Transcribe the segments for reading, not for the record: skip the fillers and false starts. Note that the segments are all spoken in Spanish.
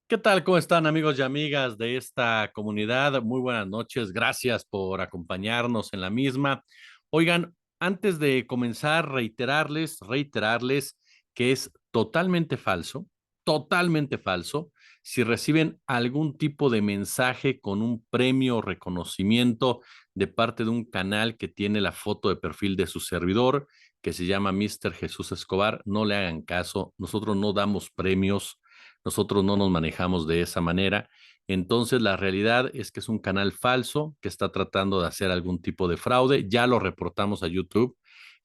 ¿Qué tal? ¿Cómo están amigos y amigas de esta comunidad? Muy buenas noches. Gracias por acompañarnos en la misma. Oigan, antes de comenzar, reiterarles que es totalmente falso, si reciben algún tipo de mensaje con un premio o reconocimiento de parte de un canal que tiene la foto de perfil de su servidor, que se llama Mr. Jesús Escobar, no le hagan caso. Nosotros no damos premios. Nosotros no nos manejamos de esa manera. Entonces, la realidad es que es un canal falso que está tratando de hacer algún tipo de fraude. Ya lo reportamos a YouTube.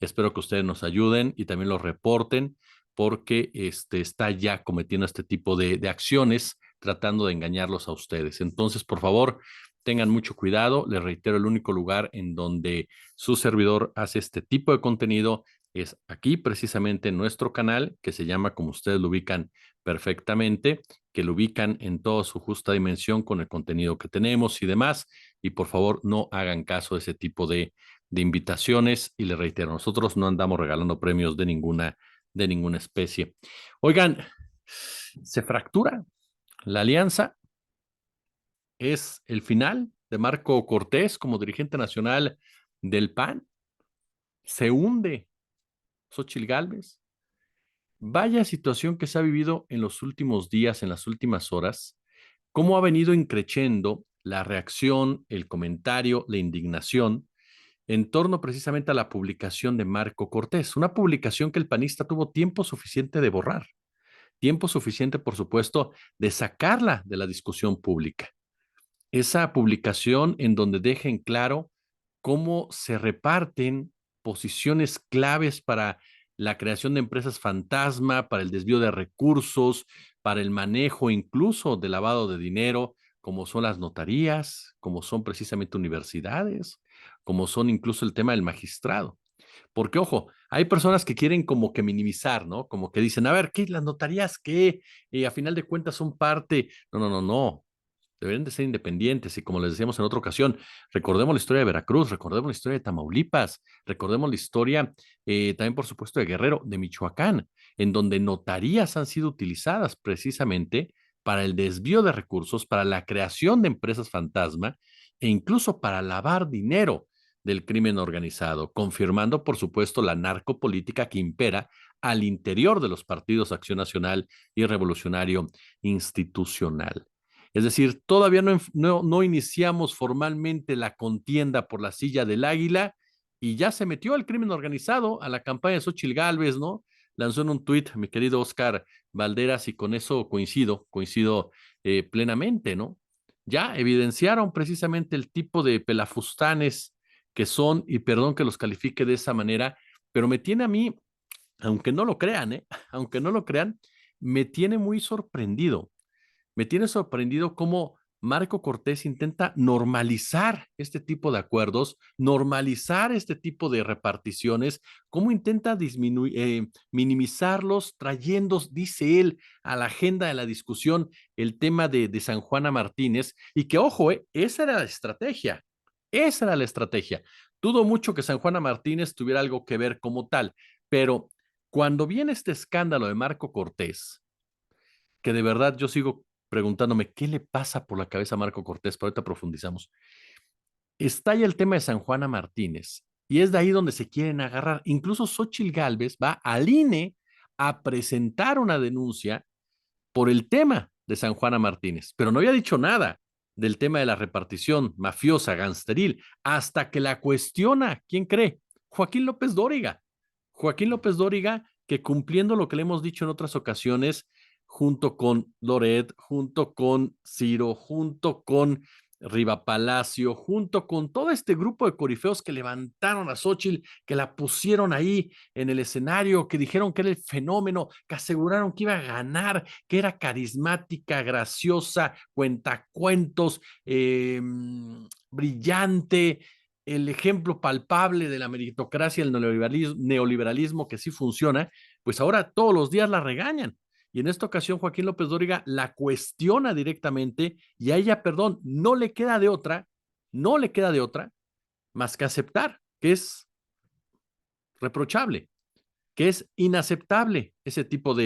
Espero que ustedes nos ayuden y también lo reporten porque está ya cometiendo este tipo de acciones tratando de engañarlos a ustedes. Entonces, por favor, tengan mucho cuidado. Les reitero, el único lugar en donde su servidor hace este tipo de contenido es aquí, precisamente en nuestro canal, que se llama, como ustedes lo ubican perfectamente, que lo ubican en toda su justa dimensión con el contenido que tenemos y demás. Y por favor, no hagan caso de ese tipo de invitaciones. Y les reitero, nosotros no andamos regalando premios de ninguna especie. Oigan, se fractura la alianza, es el final de Marco Cortés como dirigente nacional del PAN, se hunde Xóchitl Gálvez. Vaya situación que se ha vivido en los últimos días, en las últimas horas, cómo ha venido increciendo la reacción, el comentario, la indignación en torno precisamente a la publicación de Marco Cortés, una publicación que el panista tuvo tiempo suficiente de borrar, tiempo suficiente, por supuesto, de sacarla de la discusión pública. Esa publicación en donde deja en claro cómo se reparten posiciones claves para la creación de empresas fantasma, para el desvío de recursos, para el manejo incluso de lavado de dinero, como son las notarías, como son precisamente universidades, como son incluso el tema del magistrado. Porque, ojo, hay personas que quieren como que minimizar, ¿no? Como que dicen, a ver, ¿qué? ¿Las notarías qué? A final de cuentas son parte. No, no, no, no, deberían de ser independientes y como les decíamos en otra ocasión, recordemos la historia de Veracruz, recordemos la historia de Tamaulipas, recordemos la historia también por supuesto de Guerrero, de Michoacán, en donde notarías han sido utilizadas precisamente para el desvío de recursos, para la creación de empresas fantasma e incluso para lavar dinero del crimen organizado, confirmando por supuesto la narcopolítica que impera al interior de los partidos Acción Nacional y Revolucionario Institucional. Es decir, todavía no iniciamos formalmente la contienda por la silla del Águila y ya se metió al crimen organizado, a la campaña de Xóchitl Gálvez, ¿no? Lanzó en un tuit mi querido Oscar Valderas y con eso coincido plenamente, ¿no? Ya evidenciaron precisamente el tipo de pelafustanes que son, y perdón que los califique de esa manera, pero me tiene a mí, aunque no lo crean, ¿eh? Aunque no lo crean, me tiene muy sorprendido. Me tiene sorprendido cómo Marco Cortés intenta normalizar este tipo de acuerdos, normalizar este tipo de reparticiones, cómo intenta minimizarlos, trayendo, dice él, a la agenda de la discusión el tema de San Juana Martínez, y que, ojo, esa era la estrategia. Dudo mucho que San Juana Martínez tuviera algo que ver como tal, pero cuando viene este escándalo de Marco Cortés, que de verdad yo sigo preguntándome qué le pasa por la cabeza a Marco Cortés, pero ahorita profundizamos. Estalla el tema de San Juana Martínez y es de ahí donde se quieren agarrar. Incluso Xóchitl Gálvez va al INE a presentar una denuncia por el tema de San Juana Martínez, pero no había dicho nada del tema de la repartición mafiosa, gangsteril, hasta que la cuestiona, ¿quién cree? Joaquín López Dóriga. Joaquín López Dóriga, que cumpliendo lo que le hemos dicho en otras ocasiones, junto con Loret, junto con Ciro, junto con Riva Palacio, junto con todo este grupo de corifeos que levantaron a Xochitl, que la pusieron ahí en el escenario, que dijeron que era el fenómeno, que aseguraron que iba a ganar, que era carismática, graciosa, cuentacuentos, brillante, el ejemplo palpable de la meritocracia, el neoliberalismo que sí funciona, pues ahora todos los días la regañan. Y en esta ocasión Joaquín López Dóriga la cuestiona directamente y a ella, perdón, no le queda de otra más que aceptar que es reprochable, que es inaceptable ese tipo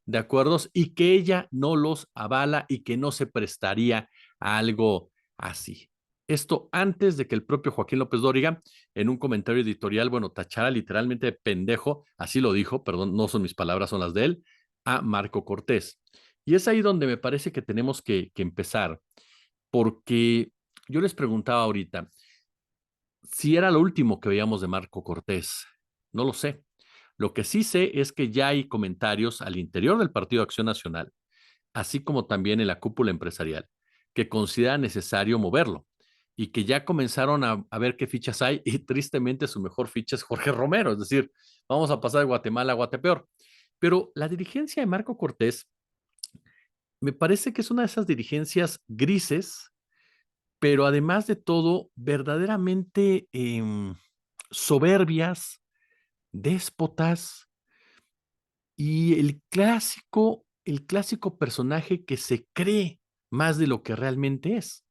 de acuerdos y que ella no los avala y que no se prestaría a algo así. Esto antes de que el propio Joaquín López Dóriga, en un comentario editorial, bueno, tachara literalmente de pendejo, así lo dijo, perdón, no son mis palabras, son las de él, a Marco Cortés. Y es ahí donde me parece que tenemos que empezar, porque yo les preguntaba ahorita si era lo último que veíamos de Marco Cortés. No lo sé. Lo que sí sé es que ya hay comentarios al interior del Partido de Acción Nacional, así como también en la cúpula empresarial, que considera necesario moverlo y que ya comenzaron a ver qué fichas hay y tristemente su mejor ficha es Jorge Romero, es decir, vamos a pasar de Guatemala a Guatepeor. Pero la dirigencia de Marco Cortés me parece que es una de esas dirigencias grises, pero además de todo, verdaderamente soberbias, déspotas y el clásico personaje que se cree más de lo que realmente es.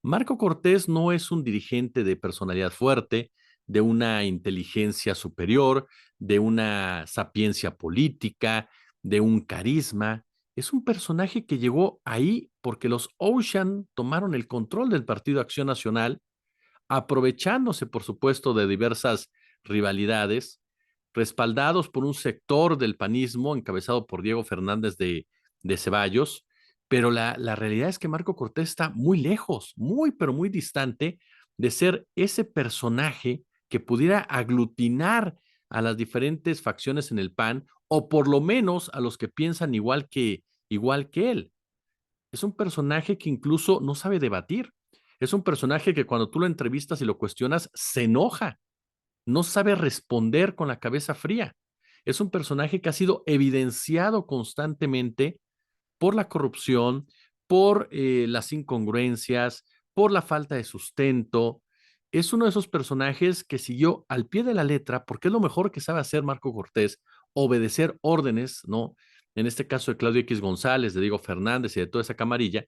Marco Cortés no es un dirigente de personalidad fuerte, de una inteligencia superior, de una sapiencia política, de un carisma. Es un personaje que llegó ahí porque los Ocean tomaron el control del Partido Acción Nacional, aprovechándose, por supuesto, de diversas rivalidades, respaldados por un sector del panismo encabezado por Diego Fernández de Ceballos, pero la realidad es que Marco Cortés está muy lejos, muy, pero muy distante de ser ese personaje que pudiera aglutinar a las diferentes facciones en el PAN, o por lo menos a los que piensan igual que él. Es un personaje que incluso no sabe debatir. Es un personaje que cuando tú lo entrevistas y lo cuestionas, se enoja, no sabe responder con la cabeza fría. Es un personaje que ha sido evidenciado constantemente por la corrupción, por las incongruencias, por la falta de sustento. Es uno de esos personajes que siguió al pie de la letra, porque es lo mejor que sabe hacer Marco Cortés, obedecer órdenes, ¿no? En este caso de Claudio X González, de Diego Fernández y de toda esa camarilla,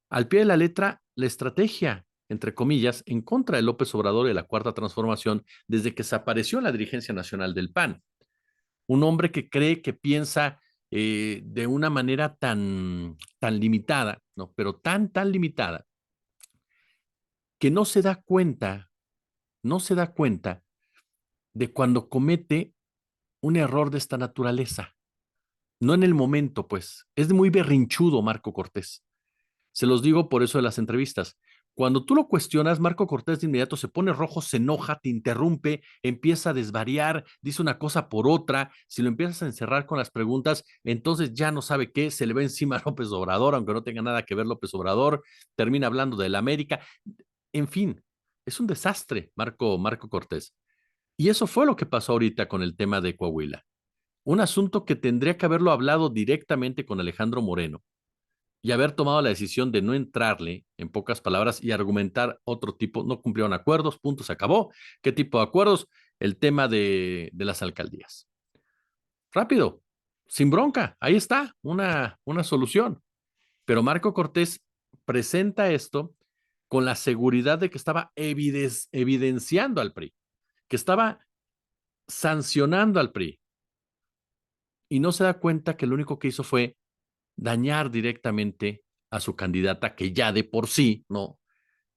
al pie de la letra, la estrategia, entre comillas, en contra de López Obrador y de la Cuarta Transformación desde que se apareció en la dirigencia nacional del PAN. Un hombre que cree, que piensa de una manera tan limitada, ¿no? Pero tan limitada, que no se da cuenta de cuando comete un error de esta naturaleza. No en el momento, pues. Es muy berrinchudo Marco Cortés. Se los digo por eso de las entrevistas. Cuando tú lo cuestionas, Marco Cortés de inmediato se pone rojo, se enoja, te interrumpe, empieza a desvariar, dice una cosa por otra. Si lo empiezas a encerrar con las preguntas, entonces ya no sabe qué, se le va encima a López Obrador, aunque no tenga nada que ver López Obrador, termina hablando de la América. En fin, es un desastre, Marco Cortés. Y eso fue lo que pasó ahorita con el tema de Coahuila. Un asunto que tendría que haberlo hablado directamente con Alejandro Moreno y haber tomado la decisión de no entrarle, en pocas palabras, y argumentar otro tipo, no cumplieron acuerdos, punto, se acabó. ¿Qué tipo de acuerdos? El tema de las alcaldías. Rápido, sin bronca, ahí está, una solución. Pero Marco Cortés presenta esto con la seguridad de que estaba evidenciando al PRI, que estaba sancionando al PRI, y no se da cuenta que lo único que hizo fue dañar directamente a su candidata, que ya de por sí, ¿no?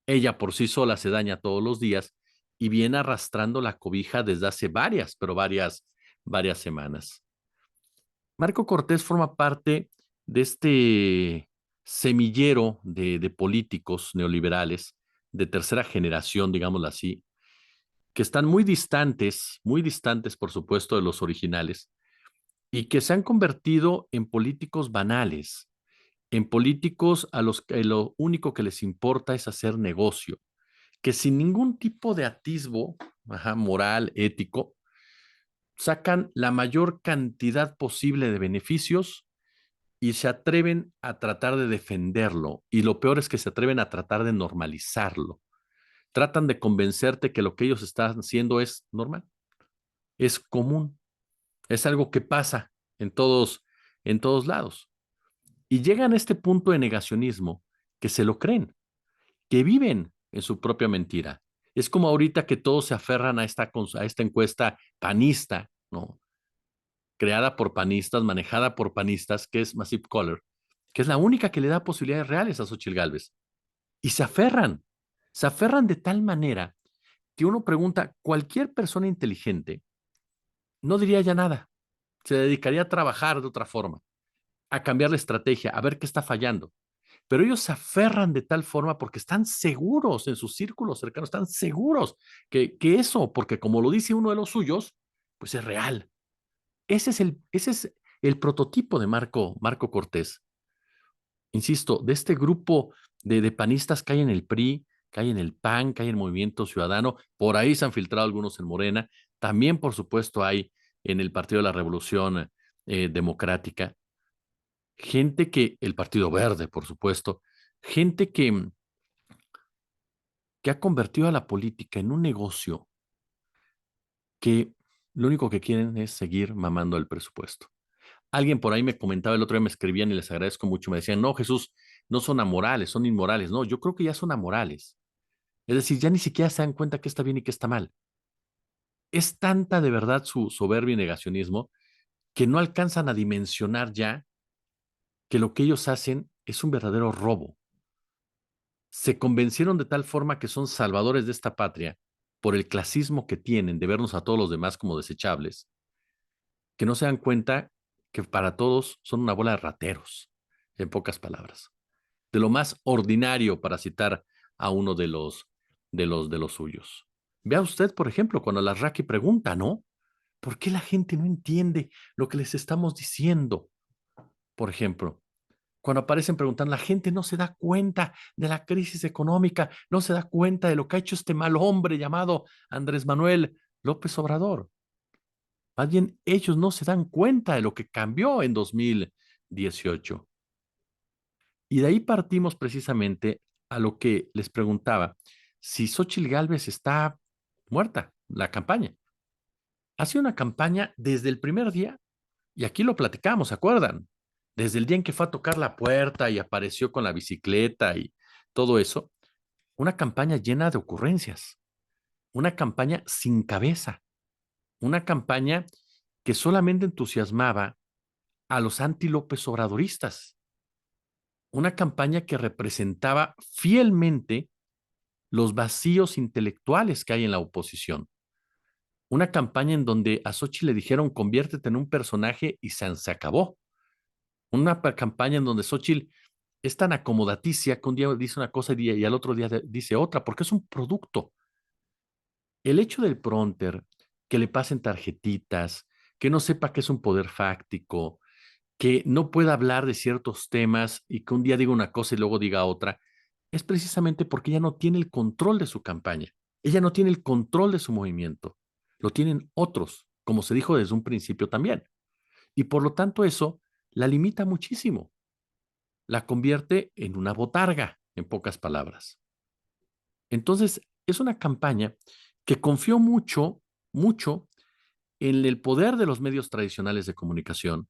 Ella por sí sola se daña todos los días y viene arrastrando la cobija desde hace varias semanas. Marco Cortés forma parte de este semillero de políticos neoliberales de tercera generación, digámoslo así, que están muy distantes, por supuesto, de los originales, y que se han convertido en políticos banales, en políticos a los que lo único que les importa es hacer negocio, que sin ningún tipo de atisbo moral, ético, sacan la mayor cantidad posible de beneficios y se atreven a tratar de defenderlo. Y lo peor es que se atreven a tratar de normalizarlo. Tratan de convencerte que lo que ellos están haciendo es normal, es común, es algo que pasa en todos lados. Y llegan a este punto de negacionismo que se lo creen, que viven en su propia mentira. Es como ahorita que todos se aferran a esta encuesta panista, ¿no? creada por panistas, manejada por panistas, que es Massive Caller, que es la única que le da posibilidades reales a Xochitl Gálvez. Y se aferran de tal manera que uno pregunta, cualquier persona inteligente no diría ya nada, se dedicaría a trabajar de otra forma, a cambiar la estrategia, a ver qué está fallando. Pero ellos se aferran de tal forma porque están seguros en sus círculos cercanos, están seguros que eso, porque como lo dice uno de los suyos, pues es real. Ese es el prototipo de Marco Cortés. Insisto, de este grupo de panistas que hay en el PRI, que hay en el PAN, que hay en el Movimiento Ciudadano, por ahí se han filtrado algunos en Morena, también por supuesto hay en el Partido de la Revolución Democrática, el Partido Verde, por supuesto, gente que ha convertido a la política en un negocio que lo único que quieren es seguir mamando el presupuesto. Alguien por ahí me comentaba, el otro día me escribían y les agradezco mucho, me decían, no, Jesús, no son amorales, son inmorales. No, yo creo que ya son amorales. Es decir, ya ni siquiera se dan cuenta qué está bien y qué está mal. Es tanta de verdad su soberbia y negacionismo que no alcanzan a dimensionar ya que lo que ellos hacen es un verdadero robo. Se convencieron de tal forma que son salvadores de esta patria por el clasismo que tienen de vernos a todos los demás como desechables, que no se dan cuenta que para todos son una bola de rateros, en pocas palabras. De lo más ordinario, para citar a uno de los suyos. Vea usted, por ejemplo, cuando la Raki pregunta, ¿no? ¿Por qué la gente no entiende lo que les estamos diciendo? Por ejemplo, cuando aparecen preguntando, la gente no se da cuenta de la crisis económica, no se da cuenta de lo que ha hecho este mal hombre llamado Andrés Manuel López Obrador. Más bien, ellos no se dan cuenta de lo que cambió en 2018. Y de ahí partimos precisamente a lo que les preguntaba, si Xochitl Gálvez está muerta, la campaña. Ha sido una campaña desde el primer día, y aquí lo platicamos, ¿se acuerdan? Desde el día en que fue a tocar la puerta y apareció con la bicicleta y todo eso, una campaña llena de ocurrencias, una campaña sin cabeza, una campaña que solamente entusiasmaba a los anti-López Obradoristas, una campaña que representaba fielmente los vacíos intelectuales que hay en la oposición. Una campaña en donde a Xochitl le dijeron conviértete en un personaje y se acabó. Una campaña en donde Xochitl es tan acomodaticia que un día dice una cosa y al otro día dice otra, porque es un producto. El hecho del pronter, que le pasen tarjetitas, que no sepa que es un poder fáctico, que no pueda hablar de ciertos temas y que un día diga una cosa y luego diga otra, es precisamente porque ella no tiene el control de su campaña. Ella no tiene el control de su movimiento. Lo tienen otros, como se dijo desde un principio también. Y por lo tanto eso la limita muchísimo. La convierte en una botarga, en pocas palabras. Entonces, es una campaña que confió mucho, mucho en el poder de los medios tradicionales de comunicación,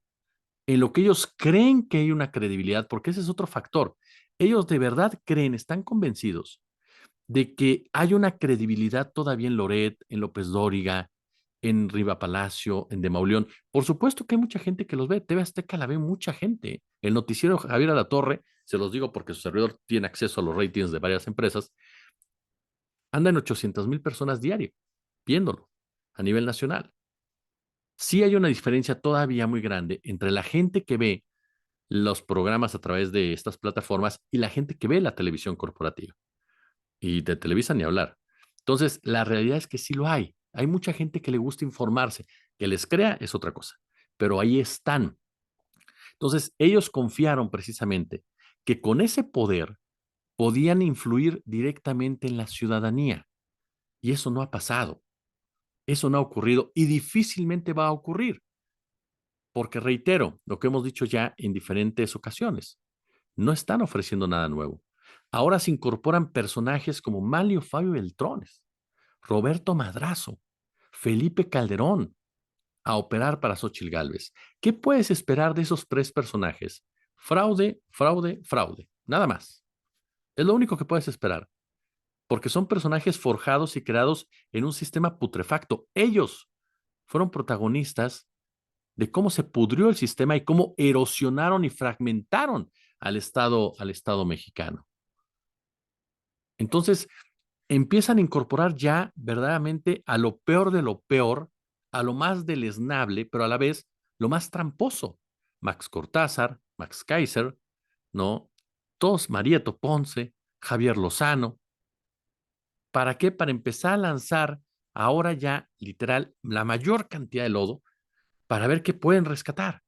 en lo que ellos creen que hay una credibilidad, porque ese es otro factor. Ellos de verdad creen, están convencidos de que hay una credibilidad todavía en Loret, en López Dóriga, en Riva Palacio, en De Mauleón. Por supuesto que hay mucha gente que los ve. TV Azteca la ve mucha gente. El noticiero Javier Alatorre, se los digo porque su servidor tiene acceso a los ratings de varias empresas, anda en 800,000 personas diario viéndolo a nivel nacional. Sí hay una diferencia todavía muy grande entre la gente que ve los programas a través de estas plataformas y la gente que ve la televisión corporativa. Y de Televisa ni hablar. Entonces, la realidad es que sí lo hay. Hay mucha gente que le gusta informarse. Que les crea es otra cosa, pero ahí están. Entonces, ellos confiaron precisamente que con ese poder podían influir directamente en la ciudadanía. Y eso no ha pasado. Eso no ha ocurrido y difícilmente va a ocurrir. Porque reitero lo que hemos dicho ya en diferentes ocasiones. No están ofreciendo nada nuevo. Ahora se incorporan personajes como Manlio Fabio Beltrones, Roberto Madrazo, Felipe Calderón a operar para Xochitl Gálvez. ¿Qué puedes esperar de esos tres personajes? Fraude, fraude, fraude. Nada más. Es lo único que puedes esperar, porque son personajes forjados y creados en un sistema putrefacto. Ellos fueron protagonistas de cómo se pudrió el sistema y cómo erosionaron y fragmentaron al Estado mexicano. Entonces, empiezan a incorporar ya verdaderamente a lo peor de lo peor, a lo más deleznable, pero a la vez lo más tramposo. Max Cortázar, Max Kaiser, ¿no? Todos, Marieto Ponce, Javier Lozano. ¿Para qué? Para empezar a lanzar ahora ya, literal, la mayor cantidad de lodo para ver qué pueden rescatar.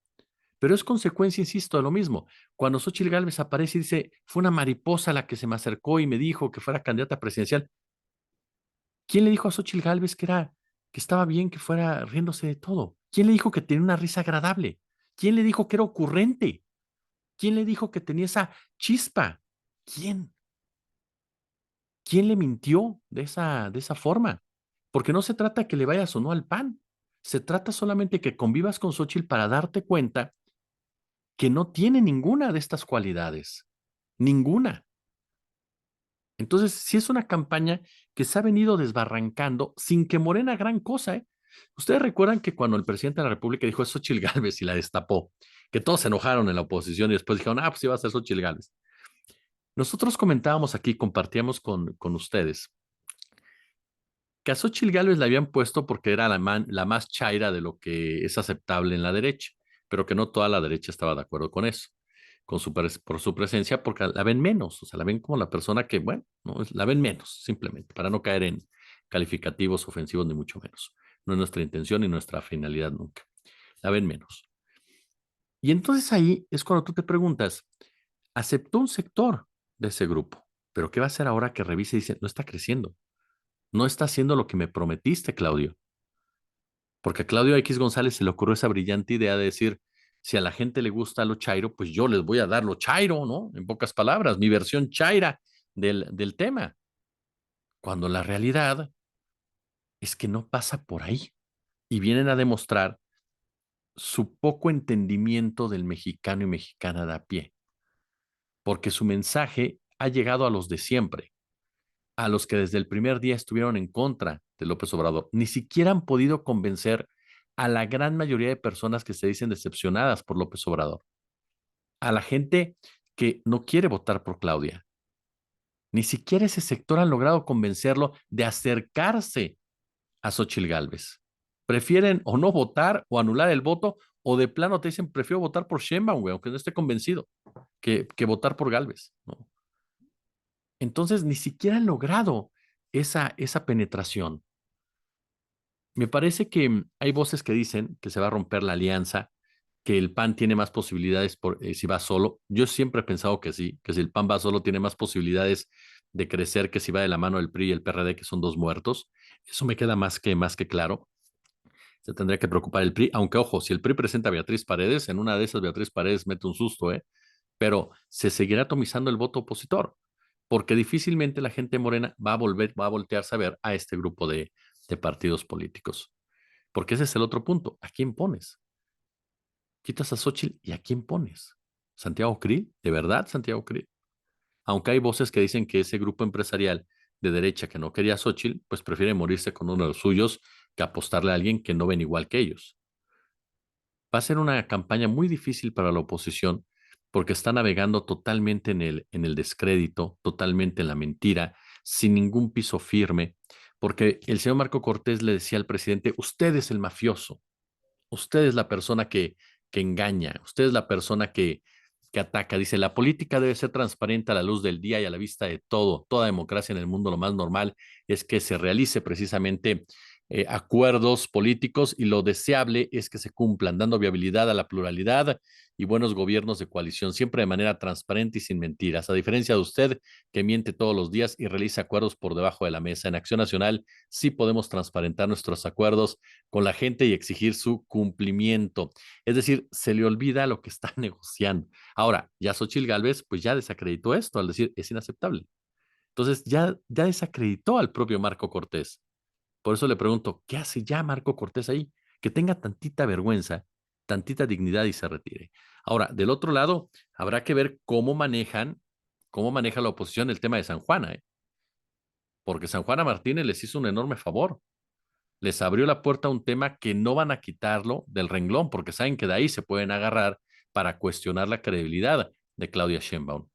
Pero es consecuencia, insisto, de lo mismo. Cuando Xóchitl Gálvez aparece y dice, fue una mariposa la que se me acercó y me dijo que fuera candidata presidencial. ¿Quién le dijo a Xóchitl Gálvez que estaba bien que fuera riéndose de todo? ¿Quién le dijo que tenía una risa agradable? ¿Quién le dijo que era ocurrente? ¿Quién le dijo que tenía esa chispa? ¿Quién? ¿Quién le mintió de esa forma? Porque no se trata que le vayas o no al PAN. Se trata solamente que convivas con Xóchitl para darte cuenta que no tiene ninguna de estas cualidades. Ninguna. Entonces, sí es una campaña que se ha venido desbarrancando sin que Morena gran cosa, ¿eh? Ustedes recuerdan que cuando el presidente de la República dijo es Xóchitl Gálvez y la destapó, que todos se enojaron en la oposición y después dijeron, pues iba a ser Xóchitl Gálvez. Nosotros comentábamos aquí, compartíamos con ustedes, que a Xóchitl Gálvez la habían puesto porque era la más chaira de lo que es aceptable en la derecha, pero que no toda la derecha estaba de acuerdo con eso, por su presencia, porque la ven menos, o sea, la ven como la persona que, bueno, no, la ven menos, simplemente, para no caer en calificativos ofensivos, ni mucho menos. No es nuestra intención y nuestra finalidad nunca. La ven menos. Y entonces ahí es cuando tú te preguntas, aceptó un sector de ese grupo, pero ¿qué va a hacer ahora que revise y dice, no está creciendo? No está haciendo lo que me prometiste, Claudio. Porque a Claudio X González se le ocurrió esa brillante idea de decir, si a la gente le gusta lo chairo, pues yo les voy a dar lo chairo, ¿no? En pocas palabras, mi versión chaira del tema. Cuando la realidad es que no pasa por ahí. Y vienen a demostrar su poco entendimiento del mexicano y mexicana de a pie. Porque su mensaje ha llegado a los de siempre, a los que desde el primer día estuvieron en contra de López Obrador. Ni siquiera han podido convencer a la gran mayoría de personas que se dicen decepcionadas por López Obrador, a la gente que no quiere votar por Claudia. Ni siquiera ese sector han logrado convencerlo de acercarse a Xochitl Gálvez. Prefieren o no votar o anular el voto o de plano te dicen prefiero votar por Sheinbaum, güey, aunque no esté convencido, que votar por Gálvez, ¿no? Entonces ni siquiera han logrado esa penetración. Me parece que hay voces que dicen que se va a romper la alianza, que el PAN tiene más posibilidades si va solo. Yo siempre he pensado que sí, que si el PAN va solo tiene más posibilidades de crecer que si va de la mano del PRI y el PRD, que son dos muertos. Eso me queda más que claro. Se tendría que preocupar el PRI, aunque ojo, si el PRI presenta a Beatriz Paredes, en una de esas Beatriz Paredes mete un susto, ¿eh? Pero se seguirá atomizando el voto opositor, porque difícilmente la gente morena va a voltearse a ver a este grupo de partidos políticos. Porque ese es el otro punto. ¿A quién pones? Quitas a Xochitl y ¿a quién pones? ¿Santiago Krill? ¿De verdad Santiago Krill? Aunque hay voces que dicen que ese grupo empresarial de derecha que no quería a Xochitl, pues prefiere morirse con uno de los suyos que apostarle a alguien que no ven igual que ellos. Va a ser una campaña muy difícil para la oposición porque está navegando totalmente en el descrédito, totalmente en la mentira, sin ningún piso firme, porque el señor Marco Cortés le decía al presidente, usted es el mafioso, usted es la persona que engaña, usted es la persona que ataca. Dice, la política debe ser transparente a la luz del día y a la vista de todo. Toda democracia en el mundo, lo más normal es que se realice precisamente acuerdos políticos y lo deseable es que se cumplan, dando viabilidad a la pluralidad y buenos gobiernos de coalición, siempre de manera transparente y sin mentiras. A diferencia de usted, que miente todos los días y realiza acuerdos por debajo de la mesa. En Acción Nacional sí podemos transparentar nuestros acuerdos con la gente y exigir su cumplimiento. Es decir, se le olvida lo que está negociando. Ahora, ya Xochitl Gálvez, pues ya desacreditó esto al decir es inaceptable. Entonces ya desacreditó al propio Marco Cortés. Por eso le pregunto, ¿qué hace ya Marco Cortés ahí? Que tenga tantita vergüenza, tantita dignidad y se retire. Ahora, del otro lado, habrá que ver cómo maneja la oposición el tema de San Juana, ¿eh? Porque San Juana Martínez les hizo un enorme favor. les abrió la puerta a un tema que no van a quitarlo del renglón, porque saben que de ahí se pueden agarrar para cuestionar la credibilidad de Claudia Sheinbaum.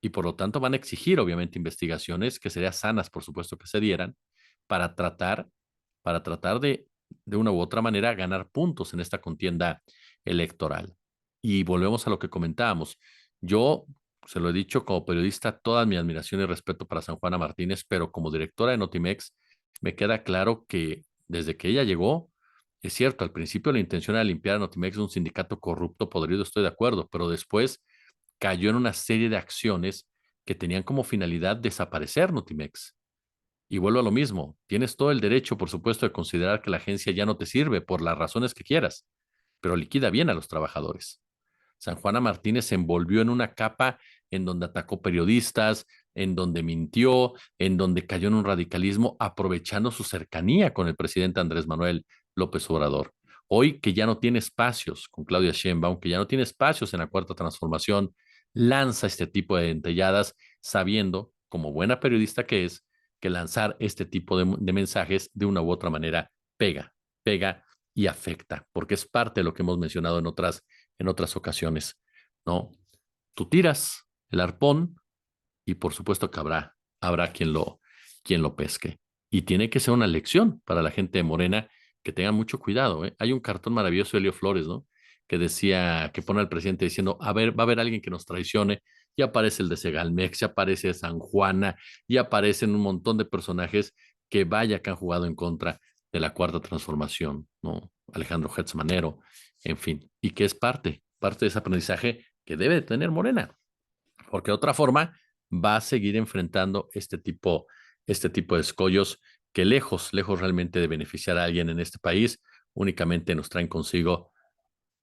Y por lo tanto van a exigir, obviamente, investigaciones que serían sanas, por supuesto, que se dieran, para tratar, para tratar de una u otra manera, ganar puntos en esta contienda electoral. Y volvemos a lo que comentábamos. Yo se lo he dicho como periodista, toda mi admiración y respeto para San Juana Martínez, pero como directora de Notimex, me queda claro que desde que ella llegó, es cierto, al principio la intención era limpiar a Notimex de un sindicato corrupto, podrido, estoy de acuerdo, pero después cayó en una serie de acciones que tenían como finalidad desaparecer Notimex. Y vuelvo a lo mismo, tienes todo el derecho, por supuesto, de considerar que la agencia ya no te sirve por las razones que quieras, pero liquida bien a los trabajadores. San Juana Martínez se envolvió en una capa en donde atacó periodistas, en donde mintió, en donde cayó en un radicalismo, aprovechando su cercanía con el presidente Andrés Manuel López Obrador. Hoy que ya no tiene espacios con Claudia Sheinbaum, que ya no tiene espacios en la Cuarta Transformación, lanza este tipo de dentelladas sabiendo, como buena periodista que es, que lanzar este tipo de mensajes de una u otra manera pega y afecta, porque es parte de lo que hemos mencionado en otras ocasiones, ¿no? Tú tiras el arpón y por supuesto que habrá quien lo pesque. Y tiene que ser una lección para la gente de Morena que tengan mucho cuidado, ¿eh? Hay un cartón maravilloso de Elio Flores, ¿no? Que decía, que pone al presidente diciendo, a ver, va a haber alguien que nos traicione, y aparece el de Segalmex, y aparece San Juana, y aparecen un montón de personajes que vaya que han jugado en contra de la Cuarta Transformación, ¿no? Alejandro Hertz Manero, en fin, y que es parte de ese aprendizaje que debe tener Morena, porque de otra forma va a seguir enfrentando este tipo de escollos que lejos realmente de beneficiar a alguien en este país, únicamente nos traen consigo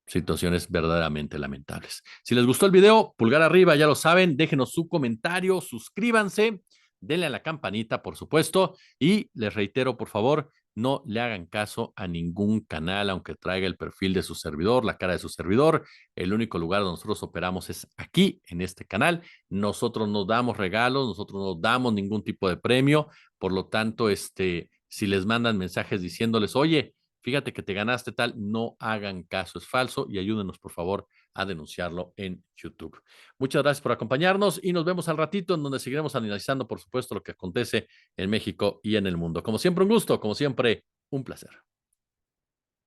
situaciones verdaderamente lamentables. Si les gustó el video, pulgar arriba, ya lo saben, déjenos su comentario, suscríbanse, denle a la campanita, por supuesto, y les reitero, por favor, no le hagan caso a ningún canal, aunque traiga el perfil de su servidor, la cara de su servidor. El único lugar donde nosotros operamos es aquí, en este canal. Nosotros no damos regalos, nosotros no damos ningún tipo de premio. Por lo tanto, si les mandan mensajes diciéndoles, oye, fíjate que te ganaste tal, no hagan caso, es falso y ayúdenos por favor a denunciarlo en YouTube. Muchas gracias por acompañarnos y nos vemos al ratito en donde seguiremos analizando, por supuesto, lo que acontece en México y en el mundo. Como siempre, un gusto, como siempre, un placer.